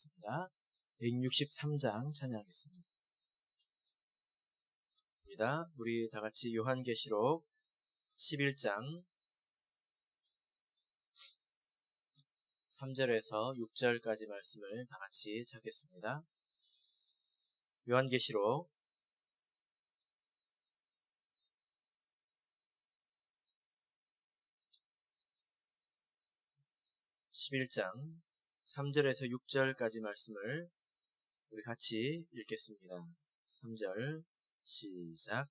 찬양하겠습니다. 163장 찬양하겠습니다. 우리 다 같이 요한계시록 11장 3절에서 6절까지 말씀을 다 같이 찾겠습니다. 요한계시록 11장 3절에서 6절까지 말씀을 우리 같이 읽겠습니다. 3절 시작.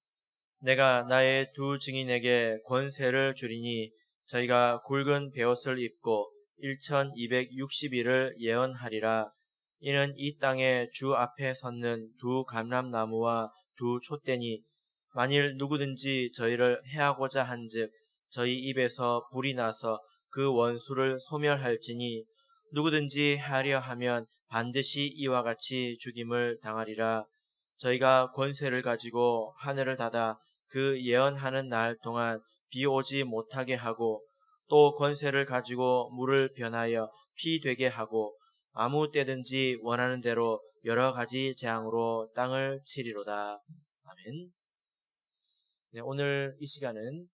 내가 나의 두 증인에게 권세를 주리니 저희가 굵은 베옷을 입고 1260일을 예언하리라. 이는 이 땅에 주 앞에 섰는 두 감람나무와 두 촛대니 만일 누구든지 저희를 해하고자 한즉 저희 입에서 불이 나서 그 원수를 소멸할지니 누구든지 하려 하면 반드시 이와 같이 죽임을 당하리라. 저희가 권세를 가지고 하늘을 닫아 그 예언하는 날 동안 비 오지 못하게 하고 또 권세를 가지고 물을 변하여 피 되게 하고 아무 때든지 원하는 대로 여러 가지 재앙으로 땅을 치리로다. 아멘. 네, 오늘 이 시간은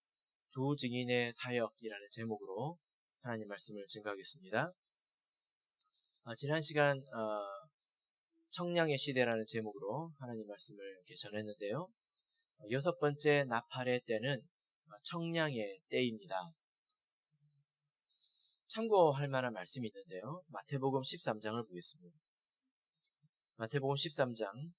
두 증인의 사역이라는 제목으로 하나님 말씀을 증거하겠습니다. 지난 시간 청량의 시대라는 제목으로 하나님 말씀을 이렇게 전했는데요. 여섯 번째 나팔의 때는 청량의 때입니다. 참고할 만한 말씀이 있는데요. 마태복음 13장을 보겠습니다. 마태복음 13장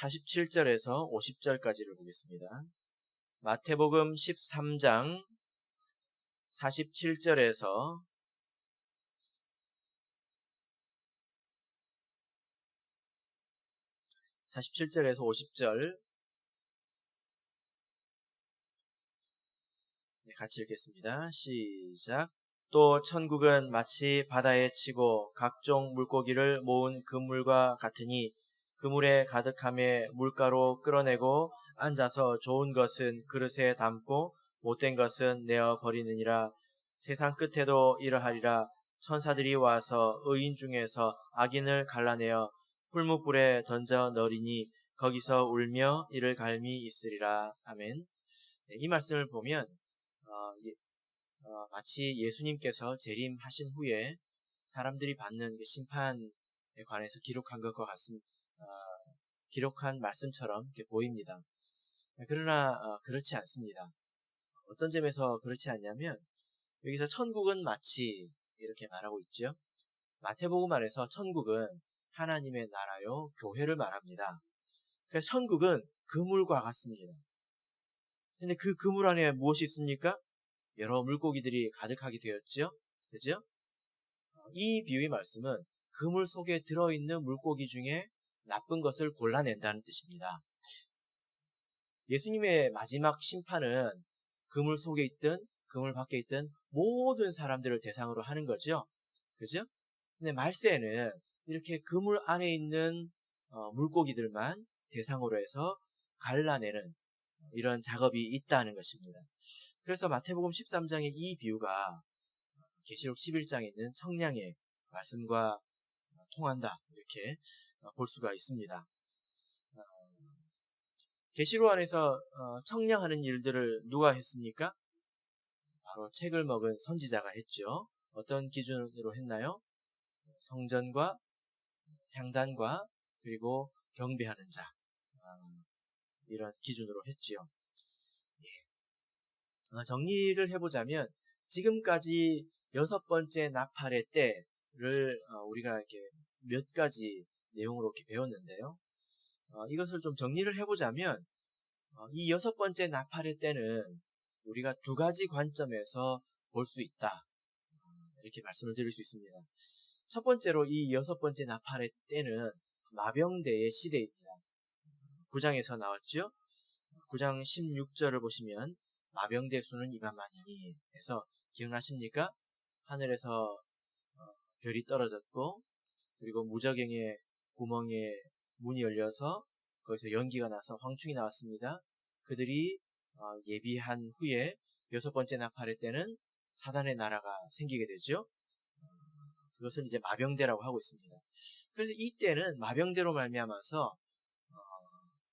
47절에서 50절까지를 보겠습니다. 마태복음 13장 47절에서 50절 같이 읽겠습니다. 시작. 또 천국은 마치 바다에 치고 각종 물고기를 모은 그물과 같으니 그물에 가득함에 물가로 끌어내고 앉아서 좋은 것은 그릇에 담고 못된 것은 내어 버리느니라. 세상 끝에도 이러하리라. 천사들이 와서 의인 중에서 악인을 갈라내어 풀무불에 던져 넣으리니 거기서 울며 이를 갈미 있으리라. 아멘. 이 말씀을 보면 마치 예수님께서 재림하신 후에 사람들이 받는 심판에 관해서 기록한 것과 같습니다. 기록한 말씀처럼 이렇게 보입니다. 그러나 그렇지 않습니다. 어떤 점에서 그렇지 않냐면 여기서 천국은 마치 이렇게 말하고 있죠. 마태복음 안에서 천국은 하나님의 나라요 교회를 말합니다. 그래서 천국은 그물과 같습니다. 근데 그 그물 안에 무엇이 있습니까? 여러 물고기들이 가득하게 되었죠. 그죠? 이 비유의 말씀은 그물 속에 들어있는 물고기 중에 나쁜 것을 골라낸다는 뜻입니다. 예수님의 마지막 심판은 그물 속에 있든 그물 밖에 있든 모든 사람들을 대상으로 하는 거죠. 그죠? 근데 말세는 이렇게 그물 안에 있는 물고기들만 대상으로 해서 갈라내는 이런 작업이 있다는 것입니다. 그래서 마태복음 13장의 이 비유가 계시록 11장에 있는 청량의 말씀과 통한다 이렇게 볼 수가 있습니다. 계시록 안에서 청량하는 일들을 누가 했습니까? 바로 책을 먹은 선지자가 했죠. 어떤 기준으로 했나요? 성전과 향단과 그리고 경배하는 자 이런 기준으로 했지요. 정리를 해보자면 지금까지 여섯 번째 나팔의 때를 우리가 이렇게 몇 가지 내용으로 이렇게 배웠는데요. 이것을 좀 정리를 해보자면 이 여섯 번째 나팔의 때는 우리가 두 가지 관점에서 볼 수 있다. 이렇게 말씀을 드릴 수 있습니다. 첫 번째로 이 여섯 번째 나팔의 때는 마병대의 시대입니다. 9장에서 나왔죠. 9장 16절을 보시면 마병대 수는 2만만이니 해서 기억나십니까? 하늘에서 별이 떨어졌고 그리고 무저갱의 구멍에 문이 열려서 거기서 연기가 나서 황충이 나왔습니다. 그들이 예비한 후에 여섯 번째 나팔의 때는 사단의 나라가 생기게 되죠. 그것은 이제 마병대라고 하고 있습니다. 그래서 이때는 마병대로 말미암아서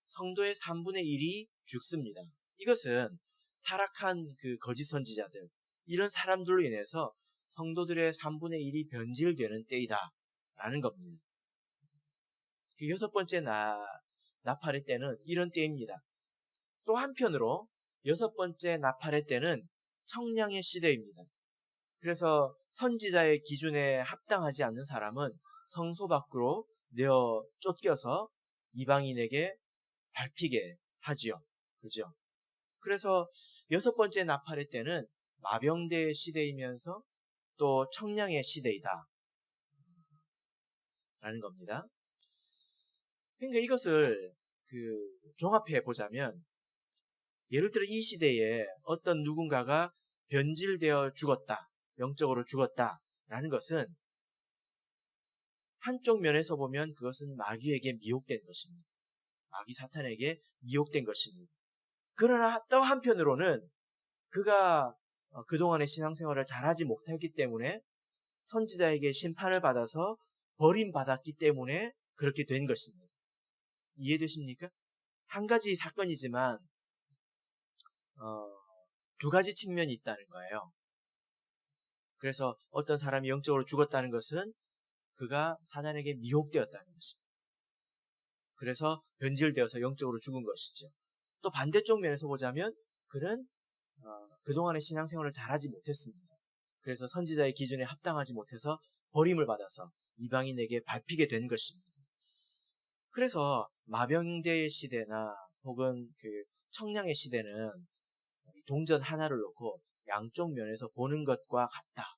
성도의 3분의 1이 죽습니다. 이것은 타락한 그 거짓 선지자들, 이런 사람들로 인해서 성도들의 3분의 1이 변질되는 때이다 라는 겁니다. 그 6번째 나팔의 때는 이런 때입니다. 또 한편으로 6번째 나팔의 때는 청량의 시대입니다. 그래서 선지자의 기준에 합당하지 않는 사람은 성소 밖으로 내어 쫓겨서 이방인에게 밟히게 하지요. 그죠? 그래서 6번째 나팔의 때는 마병대의 시대이면서 또 청량의 시대이다 라는 겁니다. 그러니까 이것을 종합해 보자면, 예를 들어 이 시대에 어떤 누군가가 변질되어 죽었다, 영적으로 죽었다 라는 것은 한쪽 면에서 보면 그것은 마귀에게 미혹된 것입니다. 마귀 사탄에게 미혹된 것입니다. 그러나 또 한편으로는 그가 그동안의 신앙생활을 잘하지 못했기 때문에 선지자에게 심판을 받아서 버림받았기 때문에 그렇게 된 것입니다. 이해되십니까? 한 가지 사건이지만 두 가지 측면이 있다는 거예요. 그래서 어떤 사람이 영적으로 죽었다는 것은 그가 사단에게 미혹되었다는 것입니다. 그래서 변질되어서 영적으로 죽은 것이죠. 또 반대쪽 면에서 보자면 그는 그동안의 신앙생활을 잘하지 못했습니다. 그래서 선지자의 기준에 합당하지 못해서 버림을 받아서 이방인에게 밟히게 된 것입니다. 그래서 마병대의 시대나 혹은 청량의 시대는 동전 하나를 놓고 양쪽 면에서 보는 것과 같다.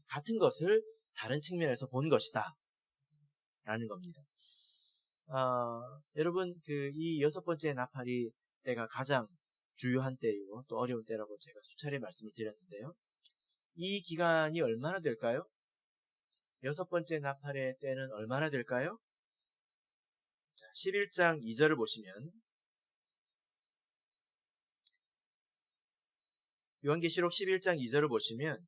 같은 것을 다른 측면에서 본 것이다 라는 겁니다. 여러분 이 6번째 나팔이 때가 가장 주요한 때이고 또 어려운 때라고 제가 수차례 말씀을 드렸는데요. 이 기간이 얼마나 될까요? 6번째 나팔의 때는 얼마나 될까요? 자, 11장 2절을 보시면, 요한계시록 11장 2절을 보시면,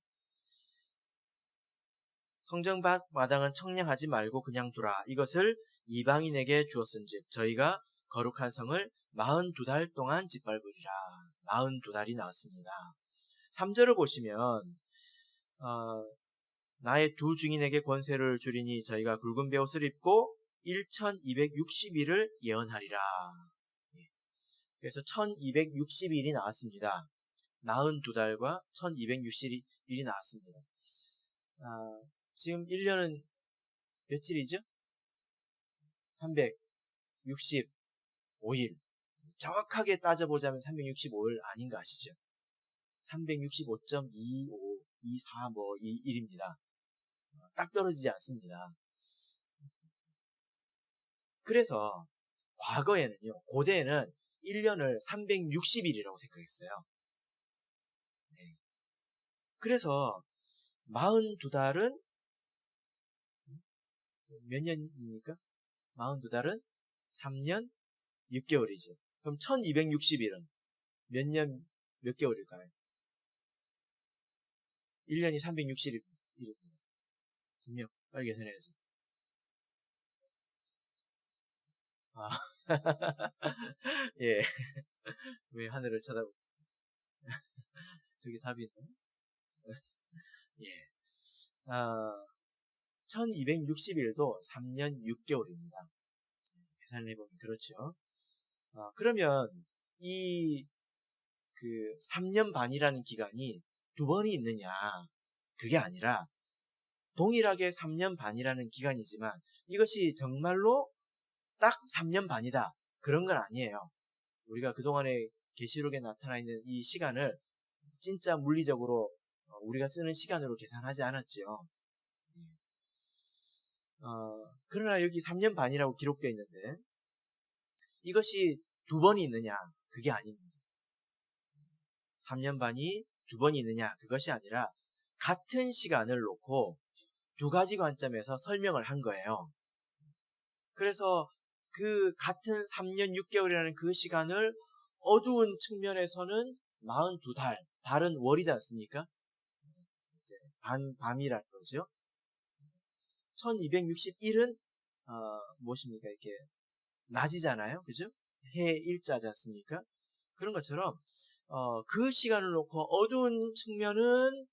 성전 밖 마당은 청량하지 말고 그냥 두라. 이것을 이방인에게 주었은즉 저희가 거룩한 성을 42달 동안 짓밟으리라. 42달이 나왔습니다. 3절을 보시면 나의 두 증인에게 권세를 주리니 저희가 굵은 베옷을 입고 1260일을 예언하리라. 그래서 1260일이 나왔습니다. 42달과 1260일이 나왔습니다. 지금 1년은 며칠이죠? 365일. 정확하게 따져보자면 365일 아닌가 아시죠? 365.25, 24, 2일입니다. 딱 떨어지지 않습니다. 그래서 과거에는요, 고대에는 1년을 360일이라고 생각했어요. 네. 그래서 42달은 몇 년입니까? 42달은 3년 6개월이죠. 그럼 1260일은 몇 년 몇 개월일까요? 1년이 360일입니다. 증명 빨리 계산해야지. 예. 왜 하늘을 쳐다보고 저기 답이 있네. 예. 1260일도 3년 6개월입니다. 계산을 해보면 그렇죠. 그러면 이 3년 반이라는 기간이 두 번이 있느냐? 그게 아니라 동일하게 3년 반이라는 기간이지만 이것이 정말로 딱 3년 반이다. 그런 건 아니에요. 우리가 그동안에 계시록에 나타나 있는 이 시간을 진짜 물리적으로 우리가 쓰는 시간으로 계산하지 않았지요. 그러나 여기 3년 반이라고 기록되어 있는데 이것이 두 번이 있느냐? 그게 아닙니다. 3년 반이 두 번이 있느냐? 그것이 아니라 같은 시간을 놓고 두 가지 관점에서 설명을 한 거예요. 그래서 그 같은 3년 6개월이라는 그 시간을 어두운 측면에서는 42달, 달은 월이지 않습니까? 밤이라는 거죠. 1261은 무엇입니까? 이렇게 낮이잖아요. 그죠? 해 일자지 않습니까? 그런 것처럼 그 시간을 놓고 어두운 측면은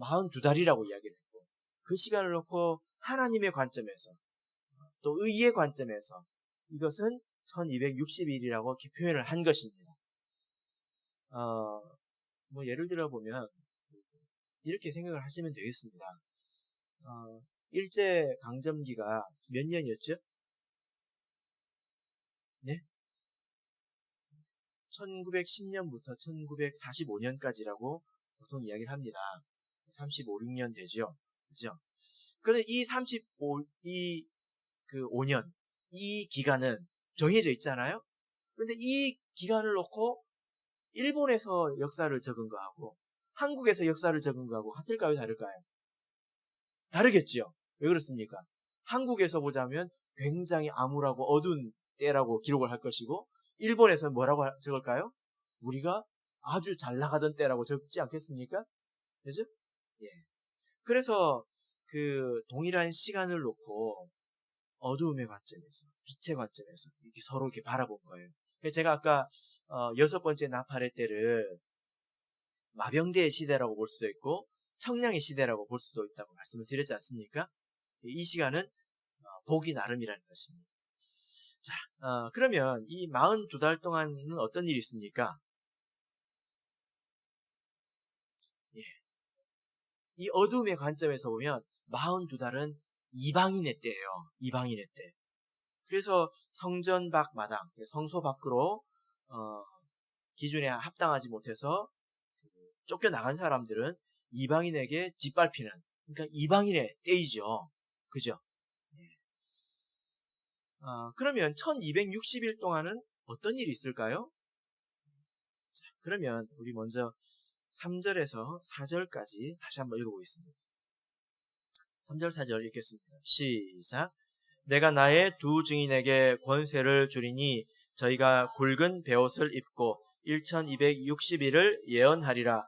42달이라고 이야기를 했고, 그 시간을 놓고 하나님의 관점에서 또 의의 관점에서 이것은 1260일이라고 이렇게 표현을 한 것입니다. 뭐 예를 들어 보면 이렇게 생각을 하시면 되겠습니다. 일제 강점기가 몇 년이었죠? 네? 1910년부터 1945년까지라고 보통 이야기를 합니다. 35, 6년 되죠. 그죠? 그런데 이 5년, 이 기간은 정해져 있잖아요? 그런데 이 기간을 놓고 일본에서 역사를 적은 거하고 한국에서 역사를 적은 거하고 같을까요? 다를까요? 다르겠죠. 왜 그렇습니까? 한국에서 보자면 굉장히 암울하고 어두운 때라고 기록을 할 것이고, 일본에서는 뭐라고 적을까요? 우리가 아주 잘 나가던 때라고 적지 않겠습니까? 그죠? 예. 그래서 그 동일한 시간을 놓고 어두움의 관점에서, 빛의 관점에서 이렇게 서로 이렇게 바라본 거예요. 제가 아까 6번째 나팔의 때를 마병대의 시대라고 볼 수도 있고 청량의 시대라고 볼 수도 있다고 말씀을 드렸지 않습니까? 이 시간은 보기 나름이라는 것입니다. 자, 그러면 이 42달 동안은 어떤 일이 있습니까? 예. 이 어두움의 관점에서 보면 42달은 이방인의 때예요. 이방인의 때. 그래서 성전 밖 마당, 성소 밖으로 기준에 합당하지 못해서 쫓겨나간 사람들은 이방인에게 짓밟히는, 그러니까 이방인의 때이죠. 그죠? 그러면 1260일 동안은 어떤 일이 있을까요? 자, 그러면 우리 먼저 3절에서 4절까지 다시 한번 읽어보겠습니다. 3절 4절 읽겠습니다. 시작. 내가 나의 두 증인에게 권세를 주리니 저희가 굵은 베옷을 입고 1260일을 예언하리라.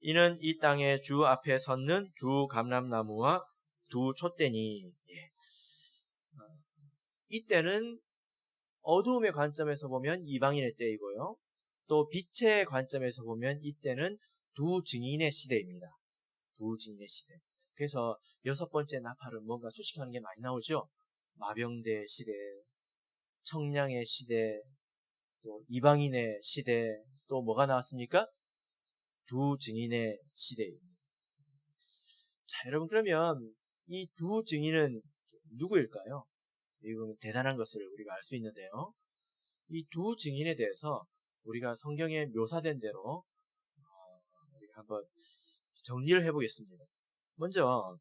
이는 이 땅의 주 앞에 섰는 두 감람나무와 두 촛대니. 이때는 어두움의 관점에서 보면 이방인의 때이고요. 또 빛의 관점에서 보면 이때는 두 증인의 시대입니다. 두 증인의 시대. 그래서 6번째 나팔은 뭔가 수식하는 게 많이 나오죠. 마병대 시대, 청량의 시대, 또 이방인의 시대, 또 뭐가 나왔습니까? 두 증인의 시대입니다. 자, 여러분, 그러면 이 두 증인은 누구일까요? 이건 대단한 것을 우리가 알 수 있는데요. 이 두 증인에 대해서 우리가 성경에 묘사된 대로 우리가 한번 정리를 해보겠습니다. 먼저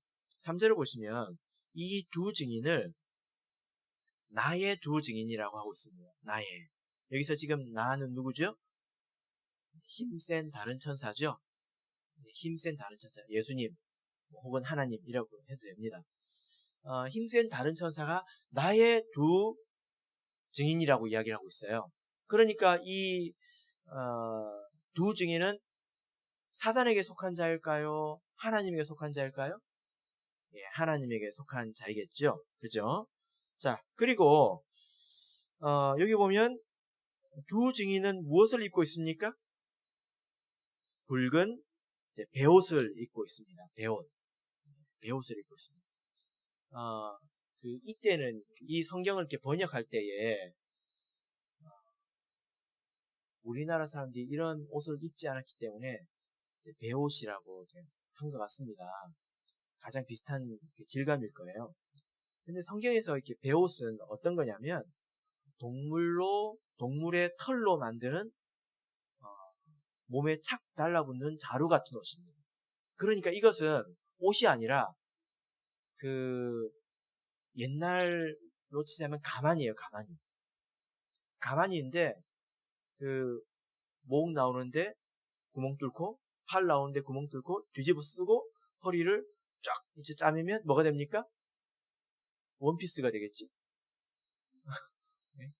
3절을 보시면 이 두 증인을 나의 두 증인이라고 하고 있습니다. 나의. 여기서 지금 나는 누구죠? 힘센 다른 천사죠. 힘센 다른 천사, 예수님 혹은 하나님이라고 해도 됩니다. 힘센 다른 천사가 나의 두 증인이라고 이야기를 하고 있어요. 그러니까 이 두 증인은 사단에게 속한 자일까요? 하나님에게 속한 자일까요? 예, 하나님에게 속한 자이겠죠. 그죠? 자, 그리고 여기 보면 두 증인은 무엇을 입고 있습니까? 붉은 베옷을 입고 있습니다. 베옷을 입고 있습니다. 이때는 이 성경을 이렇게 번역할 때에 우리나라 사람들이 이런 옷을 입지 않았기 때문에 베옷이라고 한 것 같습니다. 가장 비슷한 질감일 거예요. 근데 성경에서 이렇게 베옷은 어떤 거냐면 동물의 털로 만드는 몸에 착 달라붙는 자루 같은 옷입니다. 그러니까 이것은 옷이 아니라 옛날로 치자면 가만이에요. 가만인데 목 나오는데 구멍 뚫고 팔 나오는데 구멍 뚫고 뒤집어 쓰고 허리를 쫙 이제 짜매면 뭐가 됩니까? 원피스가 되겠지. 네?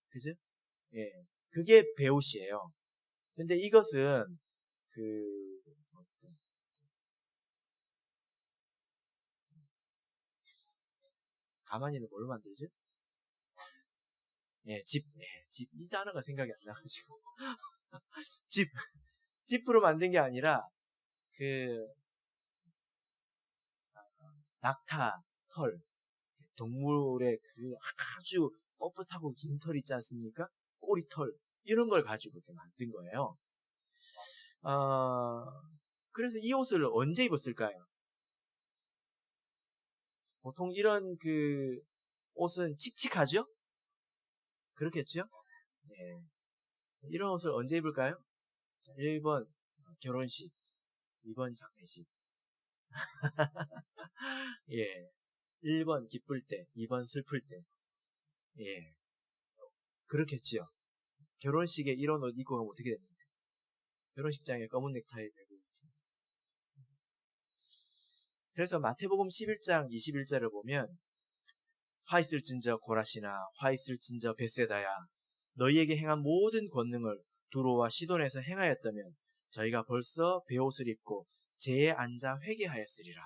그죠? 예. 그게 베옷이에요. 근데 이것은 가만히는 뭘로 만들죠? 예, 집. 이 단어가 생각이 안 나가지고. 집으로 만든 게 아니라, 낙타, 털, 동물의 아주 뻣뻣하고 긴 털 있지 않습니까? 꼬리털, 이런 걸 가지고 이렇게 만든 거예요. 그래서 이 옷을 언제 입었을까요? 보통 이런 옷은 칙칙하죠? 그렇겠죠? 네. 이런 옷을 언제 입을까요? 자, 1번 결혼식, 2번 장례식. 예. 1번 기쁠 때, 2번 슬플 때. 예. 그렇겠지요. 결혼식에 이런 옷 입고 가면 어떻게 됩니까? 결혼식장에 검은 넥타이 메고. 그래서 마태복음 11장 21절을 보면 화 있을진저 고라시나 화 있을진저 벳세다야 너희에게 행한 모든 권능을 두로와 시돈에서 행하였다면 저희가 벌써 베옷을 입고 제에 앉아 회개하였으리라.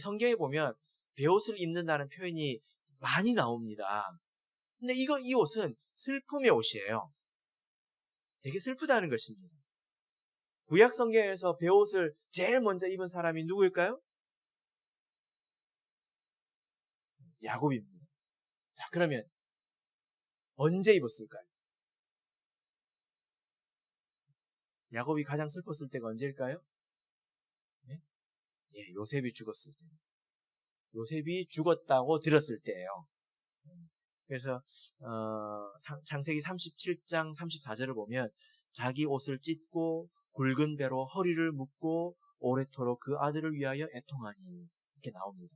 성경에 보면 베옷을 입는다는 표현이 많이 나옵니다. 근데 이 옷은 슬픔의 옷이에요. 되게 슬프다는 것입니다. 구약 성경에서 베옷을 제일 먼저 입은 사람이 누구일까요? 야곱입니다. 자, 그러면 언제 입었을까요? 야곱이 가장 슬펐을 때가 언제일까요? 네? 예, 요셉이 죽었을 때. 요셉이 죽었다고 들었을 때예요. 그래서 창세기 37장 34절을 보면 자기 옷을 찢고 굵은 배로 허리를 묶고 오래토록 그 아들을 위하여 애통하니 이렇게 나옵니다.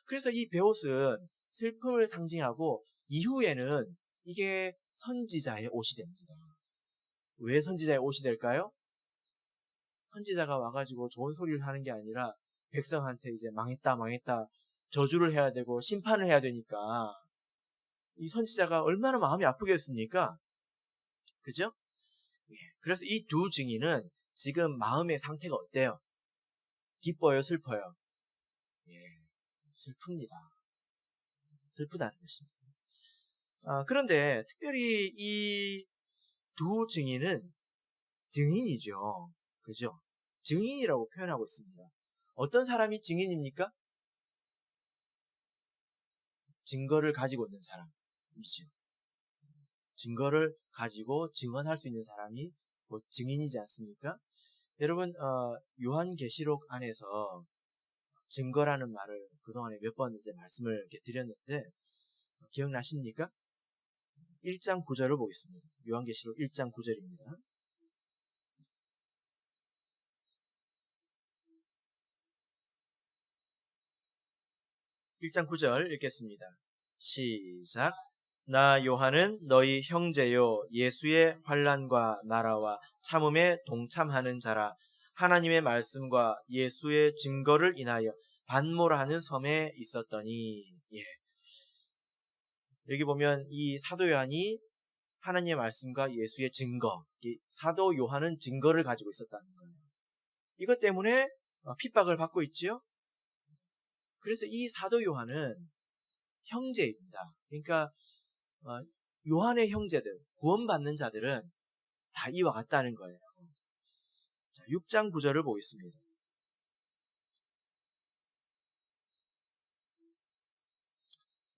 그래서 이 베옷은 슬픔을 상징하고 이후에는 이게 선지자의 옷이 됩니다. 왜 선지자의 옷이 될까요? 선지자가 와가지고 좋은 소리를 하는 게 아니라 백성한테 이제 망했다 저주를 해야 되고 심판을 해야 되니까 이 선지자가 얼마나 마음이 아프겠습니까? 그죠? 예. 그래서 이 두 증인은 지금 마음의 상태가 어때요? 기뻐요, 슬퍼요? 예, 슬픕니다. 슬프다는 것입니다. 그런데 특별히 이 두 증인은 증인이죠. 그죠? 증인이라고 표현하고 있습니다. 어떤 사람이 증인입니까? 증거를 가지고 있는 사람이죠. 증거를 가지고 증언할 수 있는 사람이 뭐 증인이지 않습니까? 여러분, 요한계시록 안에서 증거라는 말을 그동안에 몇 번 이제 말씀을 이렇게 드렸는데, 기억나십니까? 1장 9절을 보겠습니다. 요한계시록 1장 9절입니다. (1장 9절) 읽겠습니다. 시작. 나 요한은 너희 형제요 예수의 환난과 나라와 참음에 동참하는 자라 하나님의 말씀과 예수의 증거를 인하여 반모라하는 섬에 있었더니. 예. 여기 보면 이 사도 요한이 하나님의 말씀과 예수의 증거, 사도 요한은 증거를 가지고 있었다는 거예요. 이것 때문에 핍박을 받고 있지요. 그래서 이 사도 요한은 형제입니다. 그러니까 요한의 형제들, 구원받는 자들은 다 이와 같다는 거예요. 자, 6장 9절을 보겠습니다.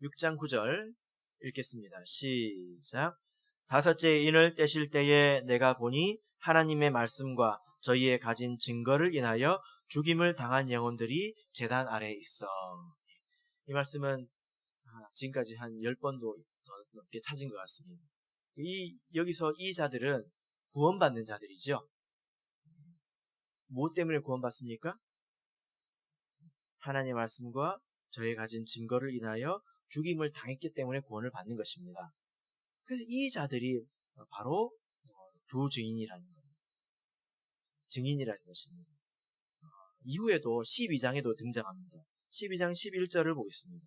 6장 9절 읽겠습니다. 시작. 다섯째 인을 떼실 때에 내가 보니 하나님의 말씀과 저희의 가진 증거를 인하여 죽임을 당한 영혼들이 제단 아래에 있어. 이 말씀은 지금까지 한 10번도 더 넘게 찾은 것 같습니다. 여기서 이 자들은 구원받는 자들이죠. 무엇 때문에 구원받습니까? 하나님의 말씀과 저희 가진 증거를 인하여 죽임을 당했기 때문에 구원을 받는 것입니다. 그래서 이 자들이 바로 두 증인이라는 거예요. 증인이라는 것입니다. 이후에도 12장에도 등장합니다. 12장 11절을 보겠습니다.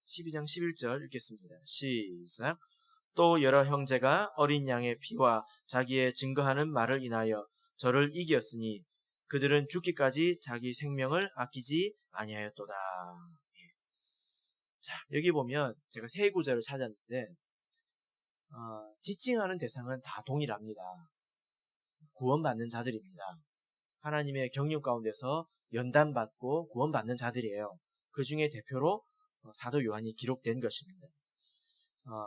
12장 11절 읽겠습니다. 시작. 또 여러 형제가 어린 양의 피와 자기의 증거하는 말을 인하여 저를 이겼으니 그들은 죽기까지 자기 생명을 아끼지 아니하였도다. 예. 자, 여기 보면 제가 세 구절을 찾았는데 지칭하는 대상은 다 동일합니다. 구원받는 자들입니다. 하나님의 경륜 가운데서 연단받고 구원받는 자들이에요. 그 중에 대표로 사도 요한이 기록된 것입니다.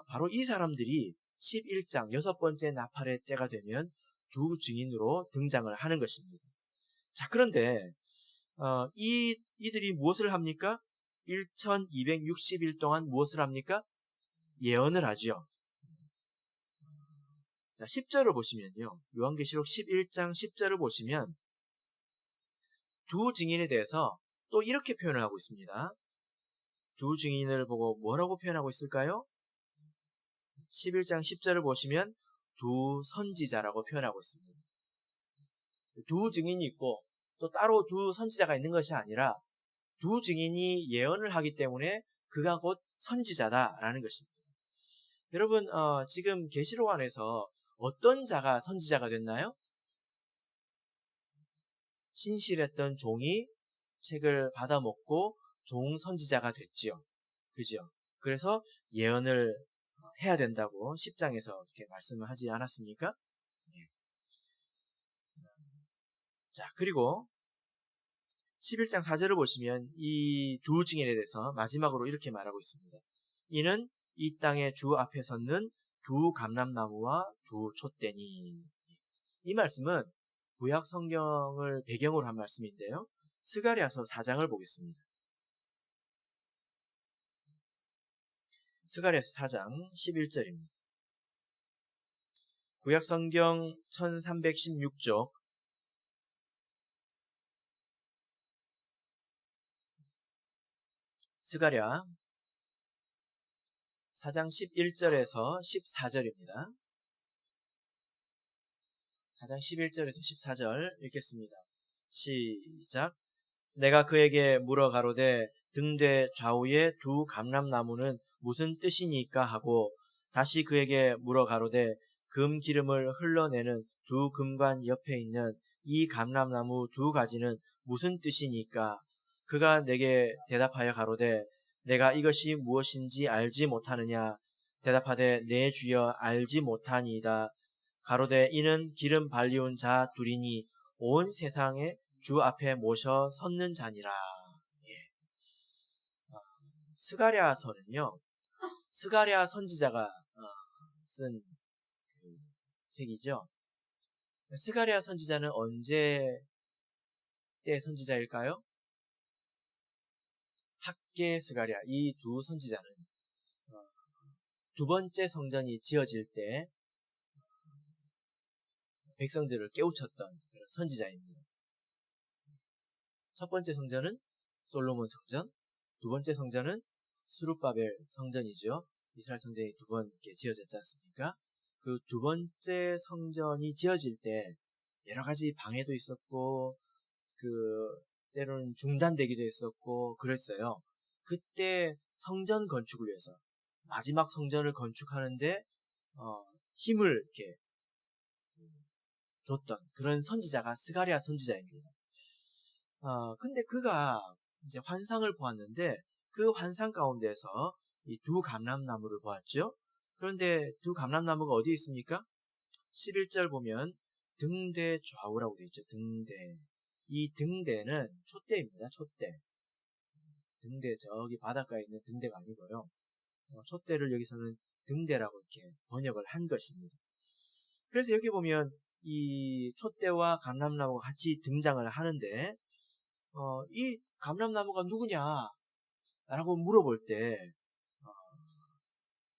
바로 이 사람들이 11장 6번째 나팔의 때가 되면 두 증인으로 등장을 하는 것입니다. 자, 그런데 이들이 무엇을 합니까? 1260일 동안 무엇을 합니까? 예언을 하죠. 자, 10절을 보시면요. 요한계시록 11장 10절을 보시면 두 증인에 대해서 또 이렇게 표현을 하고 있습니다. 두 증인을 보고 뭐라고 표현하고 있을까요? 11장 10절을 보시면 두 선지자라고 표현하고 있습니다. 두 증인이 있고 또 따로 두 선지자가 있는 것이 아니라 두 증인이 예언을 하기 때문에 그가 곧 선지자다라는 것입니다. 여러분 지금 계시록 안에서 어떤 자가 선지자가 됐나요? 신실했던 종이 책을 받아먹고 종 선지자가 됐지요. 그죠? 그래서 예언을 해야 된다고 10장에서 이렇게 말씀을 하지 않았습니까? 자, 그리고 11장 4절을 보시면 이 두 증인에 대해서 마지막으로 이렇게 말하고 있습니다. 이는 이 땅의 주 앞에 섰는 두 감람나무와 두 촛대니. 이 말씀은 구약 성경을 배경으로 한 말씀인데요. 스가랴서 4장을 보겠습니다. 스가랴서 4장 11절입니다. 구약 성경 1316쪽 스가랴 4장 11절에서 14절입니다. 4장 11절에서 14절 읽겠습니다. 시작. 내가 그에게 물어 가로되 등대 좌우의 두 감람나무는 무슨 뜻이니까 하고 다시 그에게 물어 가로되 금 기름을 흘러내는 두 금관 옆에 있는 이 감람나무 두 가지는 무슨 뜻이니까? 그가 내게 대답하여 가로되 내가 이것이 무엇인지 알지 못하느냐? 대답하되 내 주여 알지 못하니이다. 가로되 이는 기름 발리운 자 둘이니 온 세상에 주 앞에 모셔 섰는 자니라. 예. 스가랴서는요, 스가랴 선지자가 쓴 책이죠. 스가랴 선지자는 언제 때 선지자일까요? 학개 스가랴 이 두 선지자는 두 번째 성전이 지어질 때 백성들을 깨우쳤던 그런 선지자입니다. 첫 번째 성전은 솔로몬 성전, 두 번째 성전은 스룹바벨 성전이죠. 이스라엘 성전이 두 번 이렇게 지어졌지 않습니까? 그 두 번째 성전이 지어질 때 여러 가지 방해도 있었고 때로는 중단되기도 했었고 그랬어요. 그때 성전 건축을 위해서 마지막 성전을 건축하는데 힘을 이렇게 줬던 그런 선지자가 스가랴 선지자입니다. 근데 그가 이제 환상을 보았는데 그 환상 가운데서 이 두 감람나무를 보았죠. 그런데 두 감람나무가 어디에 있습니까? 11절 보면 등대 좌우라고 되어 있죠. 등대. 이 등대는 촛대입니다. 촛대. 등대 저기 바닷가에 있는 등대가 아니고요. 촛대를 여기서는 등대라고 이렇게 번역을 한 것입니다. 그래서 여기 보면 이 촛대와 감람나무가 같이 등장을 하는데 이 감람나무가 누구냐 라고 물어볼 때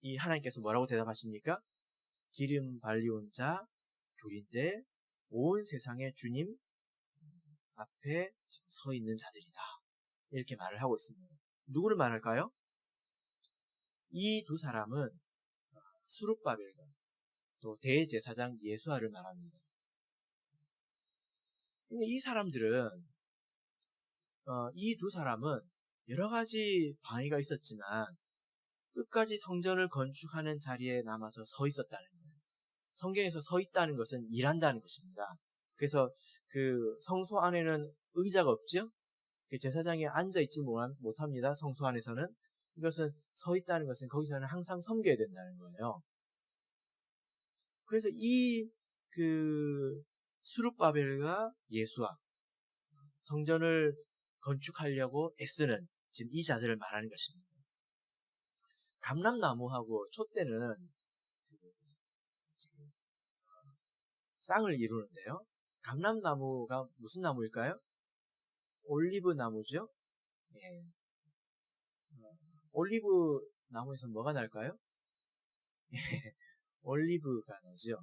이 하나님께서 뭐라고 대답하십니까? 기름 발리온 자 둘인데 온 세상의 주님 앞에 서 있는 자들이다. 이렇게 말을 하고 있습니다. 누구를 말할까요? 이 두 사람은 스룹바벨과 또 대제사장 예수아를 말합니다. 이 사람들은 이 두 사람은 여러 가지 방해가 있었지만 끝까지 성전을 건축하는 자리에 남아서 서 있었다는 거예요. 성경에서 서 있다는 것은 일한다는 것입니다. 그래서 그 성소 안에는 의자가 없죠. 제사장이 앉아있지 못합니다. 성소 안에서는. 이것은 서 있다는 것은 거기서는 항상 섬겨야 된다는 거예요. 그래서 이 그 스룹바벨과 예수와 성전을 건축하려고 애쓰는 지금 이 자들을 말하는 것입니다. 감람나무하고 촛대는 쌍을 이루는데요. 감람나무가 무슨 나무일까요? 올리브 나무죠. 예. 올리브 나무에서 뭐가 날까요? 예. 올리브가 나죠.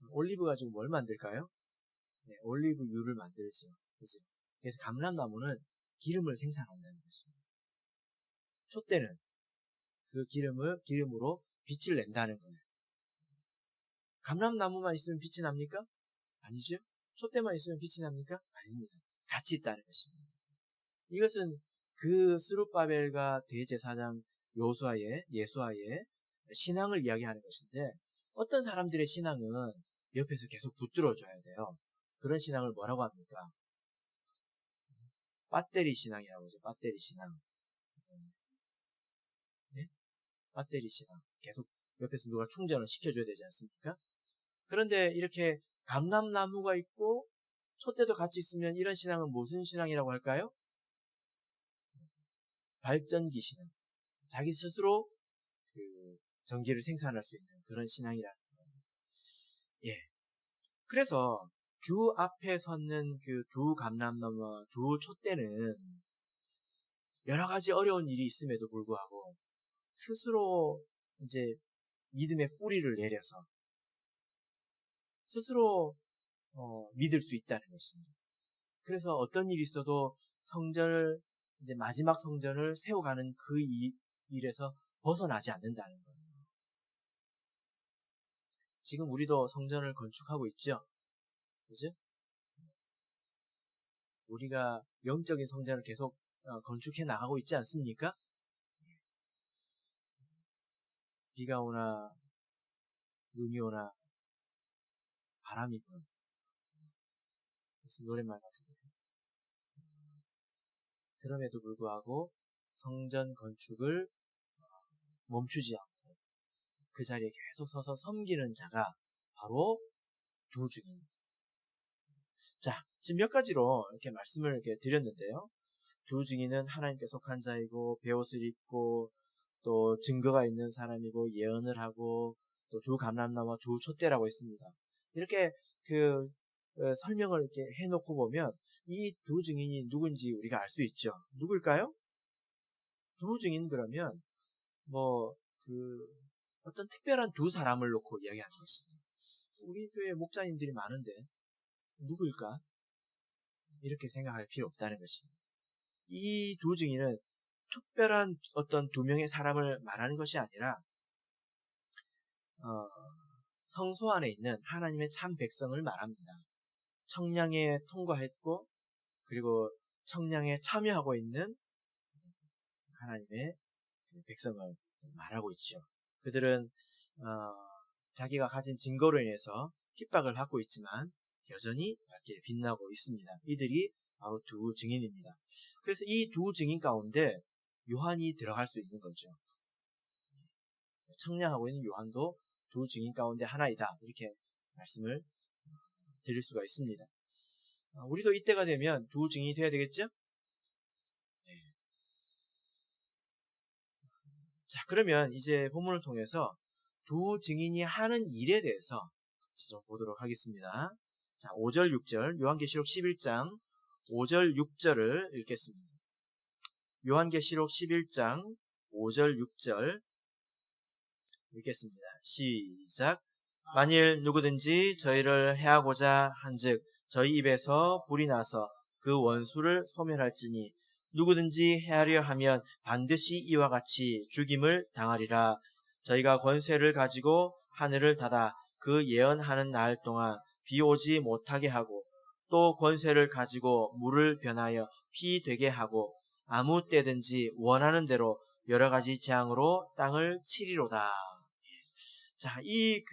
올리브 가지고 뭘 만들까요? 네, 올리브유를 만들죠. 그죠? 그래서 감람나무는 기름을 생산한다는 것입니다. 촛대는 그 기름으로 빛을 낸다는 거예요. 감람나무만 있으면 빛이 납니까? 아니죠. 촛대만 있으면 빛이 납니까? 아닙니다. 같이 있다는 것입니다. 이것은 그 스룹바벨과 대제사장 예수아의 신앙을 이야기하는 것인데, 어떤 사람들의 신앙은 옆에서 계속 붙들어줘야 돼요. 그런 신앙을 뭐라고 합니까? 배터리 신앙이라고 하죠. 배터리 신앙. 네? 배터리 신앙. 계속 옆에서 누가 충전을 시켜줘야 되지 않습니까? 그런데 이렇게 감람나무가 있고 촛대도 같이 있으면 이런 신앙은 무슨 신앙이라고 할까요? 발전기 신앙. 자기 스스로 그 전기를 생산할 수 있는 그런 신앙이라는 거예요. 예. 그래서 주 앞에 섰는 그 두 감람나무와 두 촛대는 여러 가지 어려운 일이 있음에도 불구하고 스스로 이제 믿음의 뿌리를 내려서 스스로 믿을 수 있다는 것입니다. 그래서 어떤 일이 있어도 이제 마지막 성전을 세워가는 그 일에서 벗어나지 않는다는 거예요. 지금 우리도 성전을 건축하고 있죠? 그죠? 우리가 영적인 성전을 계속 건축해 나가고 있지 않습니까? 비가 오나 눈이 오나 바람이 부나 무슨 노랫말 같은데, 그럼에도 불구하고 성전 건축을 멈추지 않고 그 자리에 계속 서서 섬기는 자가 바로 두 증인입니다. 자, 지금 몇 가지로 이렇게 말씀을 이렇게 드렸는데요. 두 증인은 하나님께 속한 자이고, 베옷을 입고, 또 증거가 있는 사람이고, 예언을 하고, 또 두 감람나무와 두 촛대라고 했습니다. 이렇게 설명을 이렇게 해놓고 보면 이 두 증인이 누군지 우리가 알 수 있죠. 누굴까요? 두 증인 그러면 어떤 특별한 두 사람을 놓고 이야기하는 것입니다. 우리 교회 목사님들이 많은데 누구일까? 이렇게 생각할 필요 없다는 것입니다. 이 두 증인은 특별한 어떤 두 명의 사람을 말하는 것이 아니라 성소 안에 있는 하나님의 참 백성을 말합니다. 청량에 통과했고 그리고 청량에 참여하고 있는 하나님의 백성을 말하고 있죠. 그들은 자기가 가진 증거로 인해서 핍박을 받고 있지만 여전히 밝게 빛나고 있습니다. 이들이 바로 두 증인입니다. 그래서 이 두 증인 가운데 요한이 들어갈 수 있는 거죠. 청량하고 있는 요한도 두 증인 가운데 하나이다. 이렇게 말씀을 드릴 수가 있습니다. 우리도 이때가 되면 두 증인이 돼야 되겠죠? 네. 자, 그러면 이제 본문을 통해서 두 증인이 하는 일에 대해서 좀 보도록 하겠습니다. 자, 5절, 6절, 요한계시록 11장 5절, 6절을 읽겠습니다. 요한계시록 11장 5절, 6절 읽겠습니다. 시작. 만일 누구든지 저희를 해하고자 한즉 저희 입에서 불이 나서 그 원수를 소멸할지니 누구든지 해하려 하면 반드시 이와 같이 죽임을 당하리라. 저희가 권세를 가지고 하늘을 닫아 그 예언하는 날 동안 비 오지 못하게 하고 또 권세를 가지고 물을 변하여 피 되게 하고 아무 때든지 원하는 대로 여러 가지 재앙으로 땅을 치리로다. 자, 이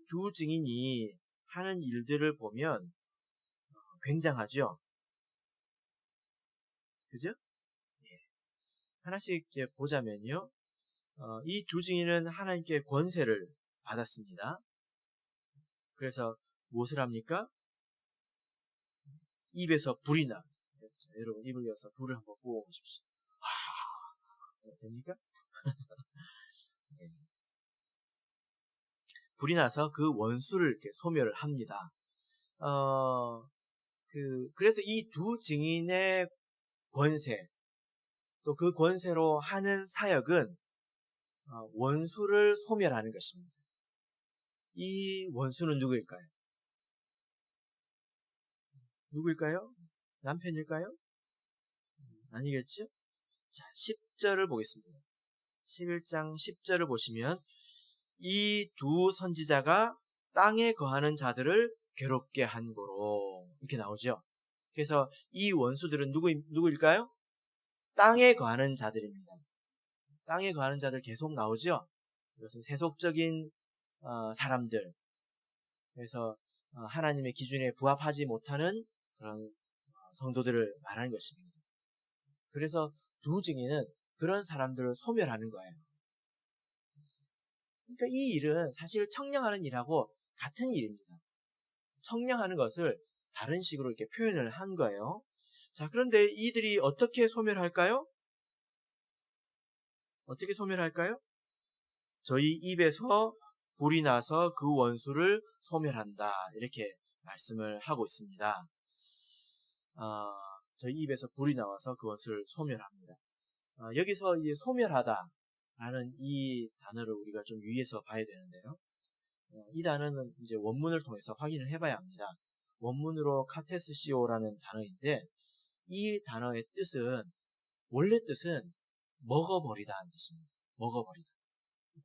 두 증인이 하는 일들을 보면 굉장하죠? 그죠? 예. 하나씩 이렇게 보자면요. 이 두 증인은 하나님께 권세를 받았습니다. 그래서 무엇을 합니까? 입에서 불이 나. 자, 여러분 입을 열어서 불을 한번 뿜어보십시오. 됩니까? 네. 불이 나서 그 원수를 이렇게 소멸을 합니다. 그래서 이 두 증인의 권세, 또 그 권세로 하는 사역은 원수를 소멸하는 것입니다. 이 원수는 누구일까요? 누구일까요? 남편일까요? 아니겠죠? 자, 10절을 보겠습니다. 11장 10절을 보시면 이 두 선지자가 땅에 거하는 자들을 괴롭게 한 거로 이렇게 나오죠. 그래서 이 원수들은 누구일까요? 땅에 거하는 자들입니다. 땅에 거하는 자들 계속 나오죠. 이것은 세속적인 사람들, 그래서 하나님의 기준에 부합하지 못하는 그런 성도들을 말하는 것입니다. 그래서 두 증인은 그런 사람들을 소멸하는 거예요. 그러니까 이 일은 사실 청량하는 일하고 같은 일입니다. 청량하는 것을 다른 식으로 이렇게 표현을 한 거예요. 자, 그런데 이들이 어떻게 소멸할까요? 어떻게 소멸할까요? 저희 입에서 불이 나서 그 원수를 소멸한다. 이렇게 말씀을 하고 있습니다. 저희 입에서 불이 나와서 그 원수를 소멸합니다. 여기서 이 소멸하다라는 이 단어를 우리가 좀 유의해서 봐야 되는데요. 이 단어는 이제 원문을 통해서 확인을 해봐야 합니다. 원문으로 카테스시오라는 단어인데 이 단어의 뜻은 원래 뜻은 먹어버리다는 뜻입니다. 먹어버리다.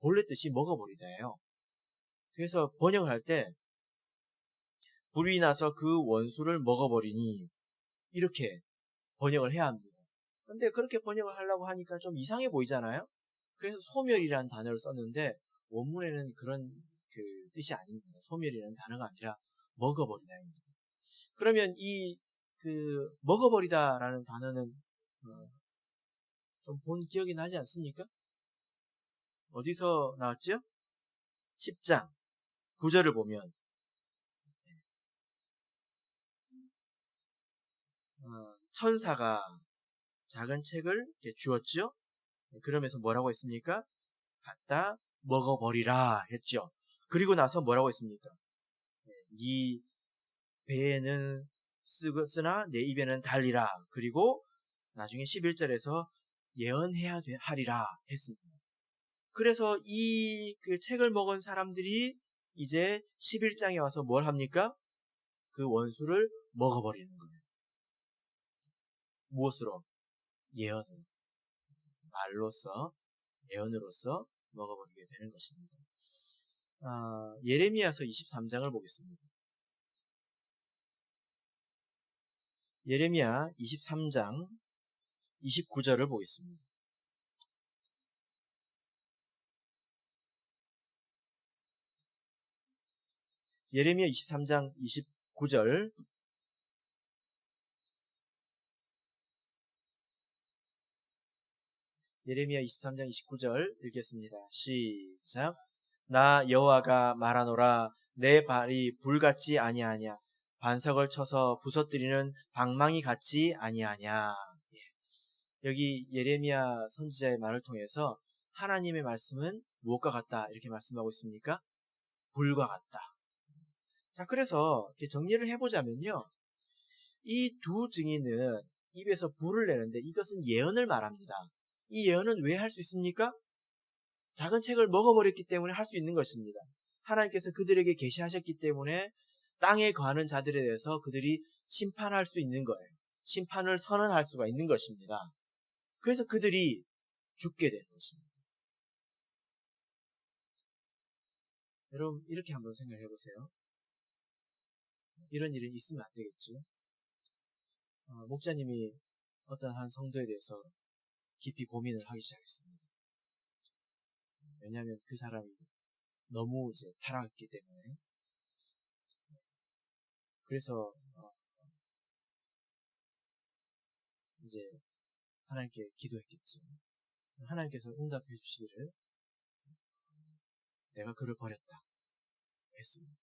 본래 뜻이 먹어버리다예요. 그래서 번역을 할 때 불이 나서 그 원수를 먹어버리니 이렇게 번역을 해야 합니다. 근데 그렇게 번역을 하려고 하니까 좀 이상해 보이잖아요. 그래서 소멸이라는 단어를 썼는데 원문에는 그런 그 뜻이 아닙니다. 소멸이라는 단어가 아니라 먹어버리다입니다. 그러면 이 그 먹어버리다라는 단어는 좀 본 기억이 나지 않습니까? 어디서 나왔죠? 10장 9절을 보면 천사가 작은 책을 이렇게 주었죠. 그러면서 뭐라고 했습니까? 갖다 먹어버리라 했죠. 그리고 나서 뭐라고 했습니까? 네 배에는 쓰나 내 입에는 달리라. 그리고 나중에 11절에서 예언해야 하리라 했습니다. 그래서 이 그 책을 먹은 사람들이 이제 11장에 와서 뭘 합니까? 그 원수를 먹어버리는 거예요. 무엇으로? 예언으로. 말로써, 예언으로써 먹어버리게 되는 것입니다. 예레미야서 23장을 보겠습니다. 예레미야 23장 29절을 보겠습니다. 예레미야 23장 29절 예레미야 23장 29절 읽겠습니다. 시작. 나 여호와가 말하노라 내 발이 불같지 아니하냐 반석을 쳐서 부서뜨리는 방망이 같지 아니하냐. 여기 예레미야 선지자의 말을 통해서 하나님의 말씀은 무엇과 같다 이렇게 말씀하고 있습니까? 불과 같다. 자, 그래서 이렇게 정리를 해보자면요. 이 두 증인은 입에서 불을 내는데 이것은 예언을 말합니다. 이 예언은 왜 할 수 있습니까? 작은 책을 먹어버렸기 때문에 할 수 있는 것입니다. 하나님께서 그들에게 계시하셨기 때문에 땅에 거하는 자들에 대해서 그들이 심판할 수 있는 거예요. 심판을 선언할 수가 있는 것입니다. 그래서 그들이 죽게 되는 것입니다. 여러분 이렇게 한번 생각해 보세요. 이런 일이 있으면 안 되겠죠. 목자님이 어떤 한 성도에 대해서 깊이 고민을 하기 시작했습니다. 왜냐하면 그 사람이 너무 이제 타락했기 때문에. 그래서 이제 하나님께 기도했겠죠. 하나님께서 응답해 주시기를 내가 그를 버렸다 했습니다.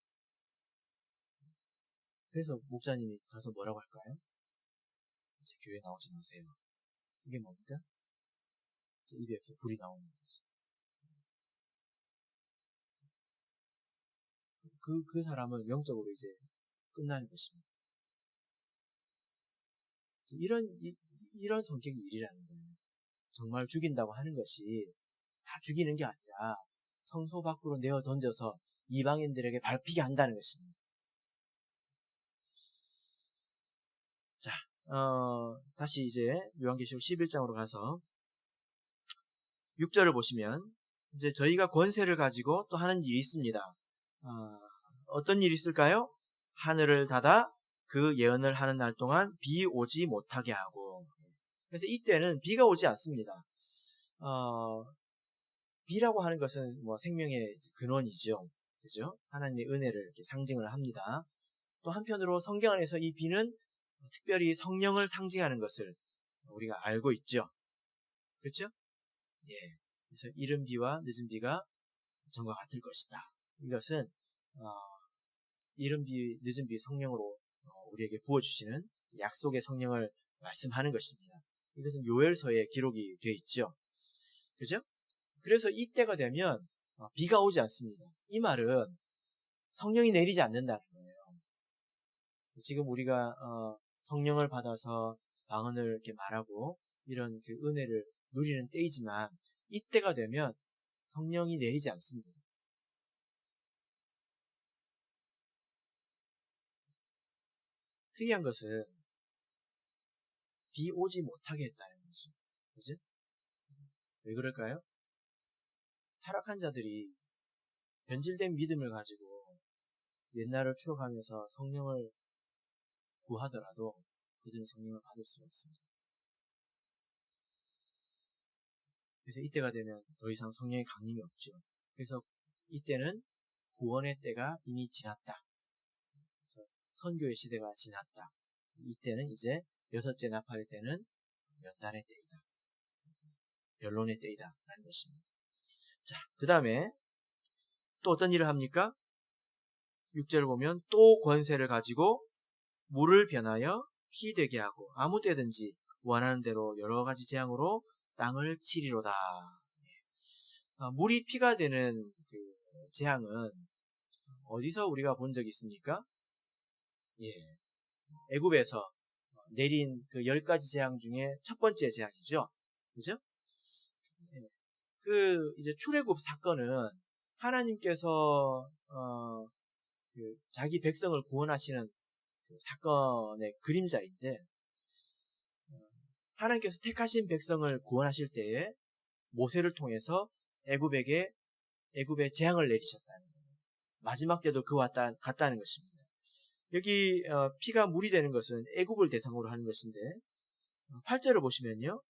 그래서 목자님이 가서 뭐라고 할까요? 이제 교회 나오지 마세요. 이게 뭡니까? 이제 입에서 불이 나오는 거지. 그 사람은 영적으로 이제 끝나는 것입니다. 이런 성격이 일이라는 거예요. 정말 죽인다고 하는 것이 다 죽이는 게 아니라 성소 밖으로 내어 던져서 이방인들에게 밟히게 한다는 것입니다. 자, 다시 이제 요한계시록 11장으로 가서 6절을 보시면 이제 저희가 권세를 가지고 또 하는 일이 있습니다. 어떤 일이 있을까요? 하늘을 닫아 그 예언을 하는 날 동안 비 오지 못하게 하고. 그래서 이때는 비가 오지 않습니다. 비라고 하는 것은 뭐 생명의 근원이죠. 그죠? 하나님의 은혜를 이렇게 상징을 합니다. 또 한편으로 성경 안에서 이 비는 특별히 성령을 상징하는 것을 우리가 알고 있죠. 그렇죠? 예. 그래서 이른 비와 늦은 비가 전과 같을 것이다. 이것은 이른 비, 늦은 비 성령으로 우리에게 부어주시는 약속의 성령을 말씀하는 것입니다. 이것은 요엘서에 기록이 되어 있죠. 그죠? 그래서 이때가 되면 비가 오지 않습니다. 이 말은 성령이 내리지 않는다는 거예요. 지금 우리가 성령을 받아서 방언을 이렇게 말하고 이런 그 은혜를 누리는 때이지만 이때가 되면 성령이 내리지 않습니다. 특이한 것은 비 오지 못하게 했다는 거죠. 그죠? 왜 그럴까요? 타락한 자들이 변질된 믿음을 가지고 옛날을 추억하면서 성령을 구하더라도 그들은 성령을 받을 수가 없습니다. 그래서 이때가 되면 더 이상 성령의 강림이 없죠. 그래서 이때는 구원의 때가 이미 지났다. 선교의 시대가 지났다. 이때는 이제 여섯째 나팔의 때는 연단의 때이다. 변론의 때이다. 라는 것입니다. 자, 그 다음에 또 어떤 일을 합니까? 6절을 보면 또 권세를 가지고 물을 변하여 피 되게 하고 아무 때든지 원하는 대로 여러 가지 재앙으로 땅을 치리로다. 물이 피가 되는 그 재앙은 어디서 우리가 본 적이 있습니까? 예, 애굽에서 내린 그 10가지 재앙 중에 첫 번째 재앙이죠. 그죠? 예, 그 이제 출애굽 사건은 하나님께서 그 자기 백성을 구원하시는 그 사건의 그림자인데 하나님께서 택하신 백성을 구원하실 때에 모세를 통해서 애굽의 재앙을 내리셨다는 거예요. 마지막 때도 그와 같다는 것입니다. 여기 피가 물이 되는 것은 애굽을 대상으로 하는 것인데 8절을 보시면요.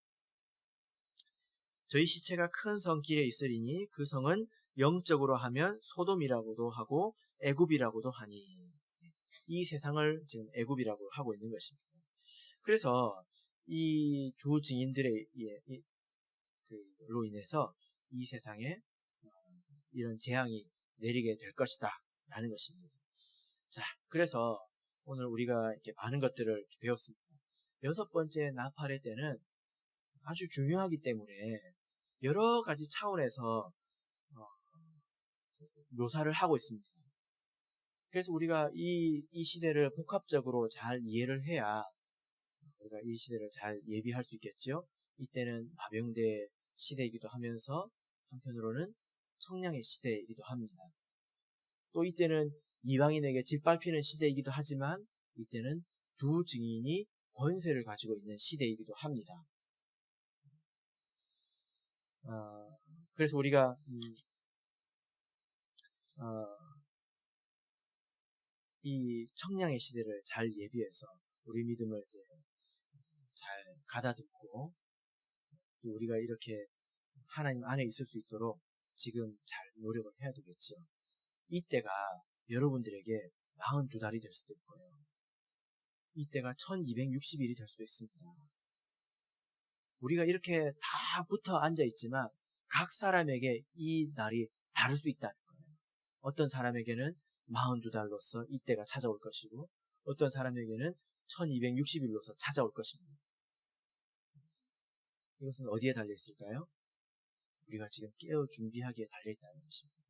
저희 시체가 큰 성 길에 있으리니 그 성은 영적으로 하면 소돔이라고도 하고 애굽이라고도 하니 이 세상을 지금 애굽이라고 하고 있는 것입니다. 그래서 이 두 증인들의 로 인해서 이 세상에 이런 재앙이 내리게 될 것이다 라는 것입니다. 자, 그래서 오늘 우리가 이렇게 많은 것들을 이렇게 배웠습니다. 6번째 나팔의 때는 아주 중요하기 때문에 여러 가지 차원에서 묘사를 하고 있습니다. 그래서 우리가 이 시대를 복합적으로 잘 이해를 해야 우리가 이 시대를 잘 예비할 수 있겠죠. 이때는 마병대 시대이기도 하면서 한편으로는 청량의 시대이기도 합니다. 또 이때는 이방인에게 짓밟히는 시대이기도 하지만 이때는 두 증인이 권세를 가지고 있는 시대이기도 합니다. 그래서 우리가 이 청량의 시대를 잘 예비해서 우리 믿음을 이제 잘 가다듬고 또 우리가 이렇게 하나님 안에 있을 수 있도록 지금 잘 노력을 해야 되겠죠. 이때가 여러분들에게 42달이 될 수도 있고요. 이때가 1260일이 될 수도 있습니다. 우리가 이렇게 다 붙어 앉아 있지만 각 사람에게 이 날이 다를 수 있다는 거예요. 어떤 사람에게는 42달로서 이때가 찾아올 것이고 어떤 사람에게는 1260일로서 찾아올 것입니다. 이것은 어디에 달려 있을까요? 우리가 지금 깨어 준비하기에 달려 있다는 것입니다.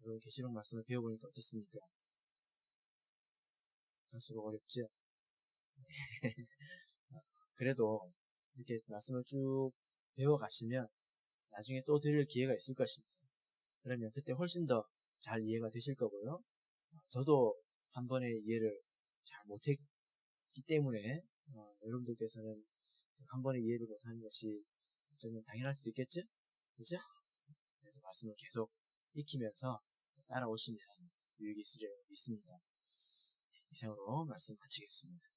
여러분 계시록 말씀을 배워보니까 어떻습니까? 갈수록 어렵죠? 그래도 이렇게 말씀을 쭉 배워가시면 나중에 또 들을 기회가 있을 것입니다. 그러면 그때 훨씬 더 잘 이해가 되실 거고요. 저도 한 번에 이해를 잘 못했기 때문에 여러분들께서는 한 번에 이해를 못하는 것이 어쩌면 당연할 수도 있겠죠? 그죠? 그래서 말씀을 계속 익히면서 따라오시면 유익이 있으리라 믿습니다. 이상으로 말씀 마치겠습니다.